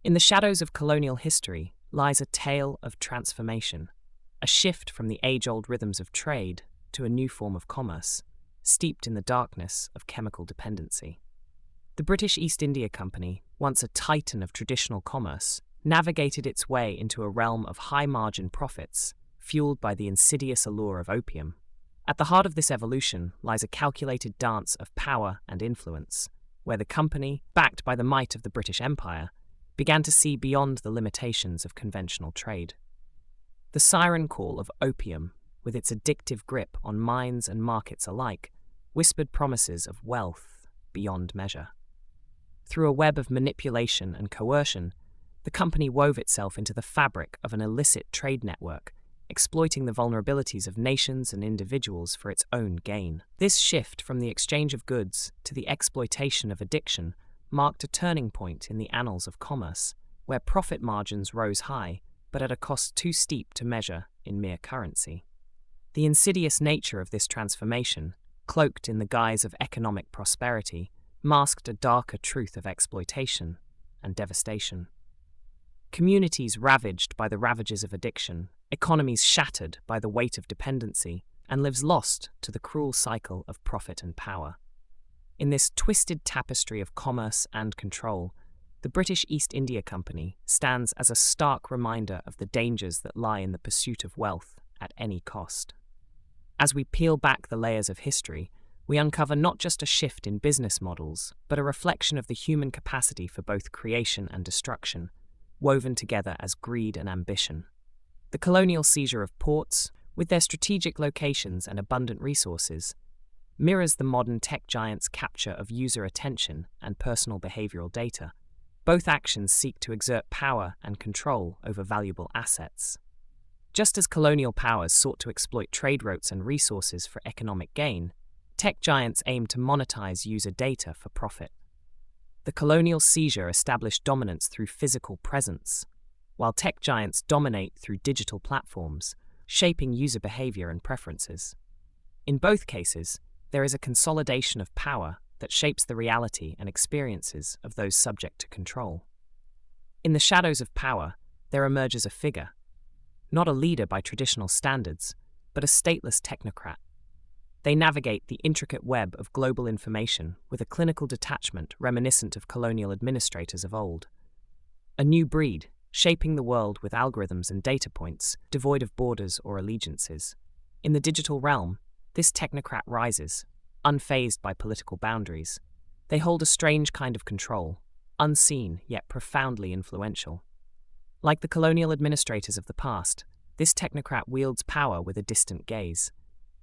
In the shadows of colonial history lies a tale of transformation, a shift from the age-old rhythms of trade to a new form of commerce, steeped in the darkness of chemical dependency. The British East India Company, once a titan of traditional commerce, navigated its way into a realm of high-margin profits, fueled by the insidious allure of opium. At the heart of this evolution lies a calculated dance of power and influence, where the company, backed by the might of the British Empire, began to see beyond the limitations of conventional trade. The siren call of opium, with its addictive grip on minds and markets alike, whispered promises of wealth beyond measure. Through a web of manipulation and coercion, the company wove itself into the fabric of an illicit trade network, exploiting the vulnerabilities of nations and individuals for its own gain. This shift from the exchange of goods to the exploitation of addiction marked a turning point in the annals of commerce, where profit margins rose high, but at a cost too steep to measure in mere currency. The insidious nature of this transformation, cloaked in the guise of economic prosperity, masked a darker truth of exploitation and devastation. Communities ravaged by the ravages of addiction, economies shattered by the weight of dependency, and lives lost to the cruel cycle of profit and power. In this twisted tapestry of commerce and control, the British East India Company stands as a stark reminder of the dangers that lie in the pursuit of wealth at any cost. As we peel back the layers of history, we uncover not just a shift in business models, but a reflection of the human capacity for both creation and destruction, woven together as greed and ambition. The colonial seizure of ports, with their strategic locations and abundant resources, mirrors the modern tech giants' capture of user attention and personal behavioral data. Both actions seek to exert power and control over valuable assets. Just as colonial powers sought to exploit trade routes and resources for economic gain, tech giants aim to monetize user data for profit. The colonial seizure established dominance through physical presence, while tech giants dominate through digital platforms, shaping user behavior and preferences. In both cases, there is a consolidation of power that shapes the reality and experiences of those subject to control. In the shadows of power, there emerges a figure, not a leader by traditional standards, but a stateless technocrat. They navigate the intricate web of global information with a clinical detachment reminiscent of colonial administrators of old. A new breed, shaping the world with algorithms and data points, devoid of borders or allegiances. In the digital realm, this technocrat rises, unfazed by political boundaries. They hold a strange kind of control, unseen yet profoundly influential. Like the colonial administrators of the past, this technocrat wields power with a distant gaze.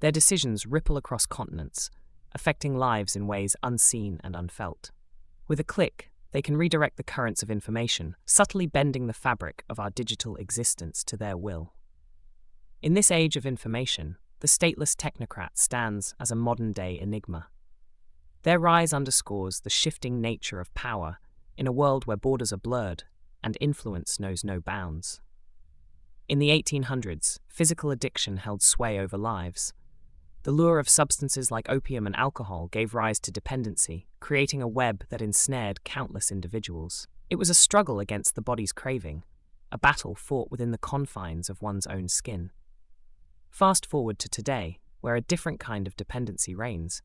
Their decisions ripple across continents, affecting lives in ways unseen and unfelt. With a click, they can redirect the currents of information, subtly bending the fabric of our digital existence to their will. In this age of information, the stateless technocrat stands as a modern-day enigma. Their rise underscores the shifting nature of power in a world where borders are blurred and influence knows no bounds. In the 1800s, physical addiction held sway over lives. The lure of substances like opium and alcohol gave rise to dependency, creating a web that ensnared countless individuals. It was a struggle against the body's craving, a battle fought within the confines of one's own skin. Fast forward to today, where a different kind of dependency reigns,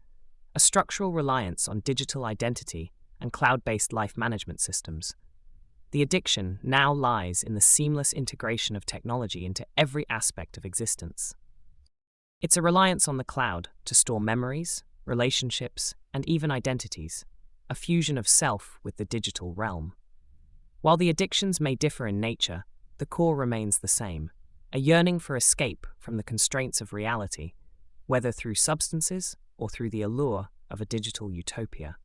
a structural reliance on digital identity and cloud-based life management systems. The addiction now lies in the seamless integration of technology into every aspect of existence. It's a reliance on the cloud to store memories, relationships, and even identities, a fusion of self with the digital realm. While the addictions may differ in nature, the core remains the same, a yearning for escape from the constraints of reality, whether through substances or through the allure of a digital utopia.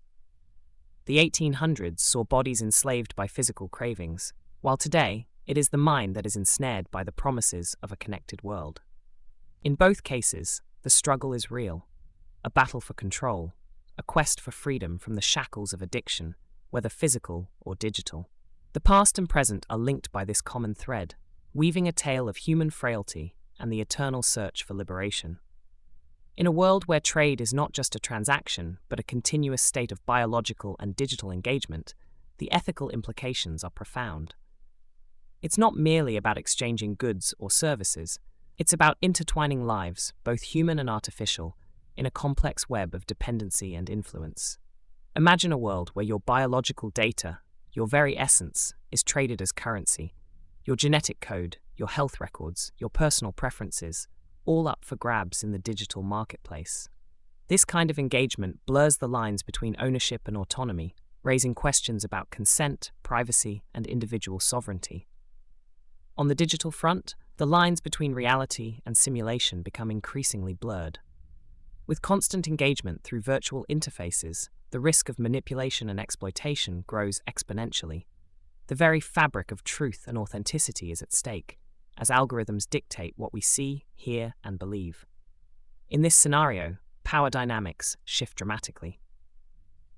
The 1800s saw bodies enslaved by physical cravings, while today it is the mind that is ensnared by the promises of a connected world. In both cases, the struggle is real, a battle for control, a quest for freedom from the shackles of addiction, whether physical or digital. The past and present are linked by this common thread, weaving a tale of human frailty and the eternal search for liberation. In a world where trade is not just a transaction, but a continuous state of biological and digital engagement, the ethical implications are profound. It's not merely about exchanging goods or services, it's about intertwining lives, both human and artificial, in a complex web of dependency and influence. Imagine a world where your biological data, your very essence, is traded as currency. Your genetic code, your health records, your personal preferences, all up for grabs in the digital marketplace. This kind of engagement blurs the lines between ownership and autonomy, raising questions about consent, privacy, and individual sovereignty. On the digital front, the lines between reality and simulation become increasingly blurred. With constant engagement through virtual interfaces, the risk of manipulation and exploitation grows exponentially. The very fabric of truth and authenticity is at stake, as algorithms dictate what we see, hear, and believe. In this scenario, power dynamics shift dramatically.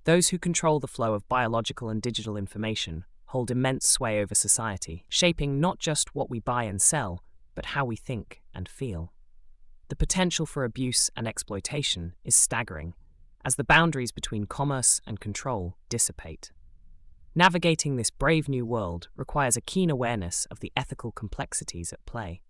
Those who control the flow of biological and digital information hold immense sway over society, shaping not just what we buy and sell, but how we think and feel. The potential for abuse and exploitation is staggering, as the boundaries between commerce and control dissipate. Navigating this brave new world requires a keen awareness of the ethical complexities at play.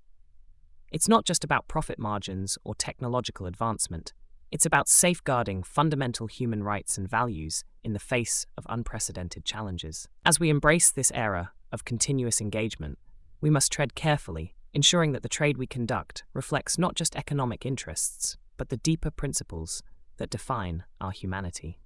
It's not just about profit margins or technological advancement, it's about safeguarding fundamental human rights and values in the face of unprecedented challenges. As we embrace this era of continuous engagement, we must tread carefully, ensuring that the trade we conduct reflects not just economic interests, but the deeper principles that define our humanity.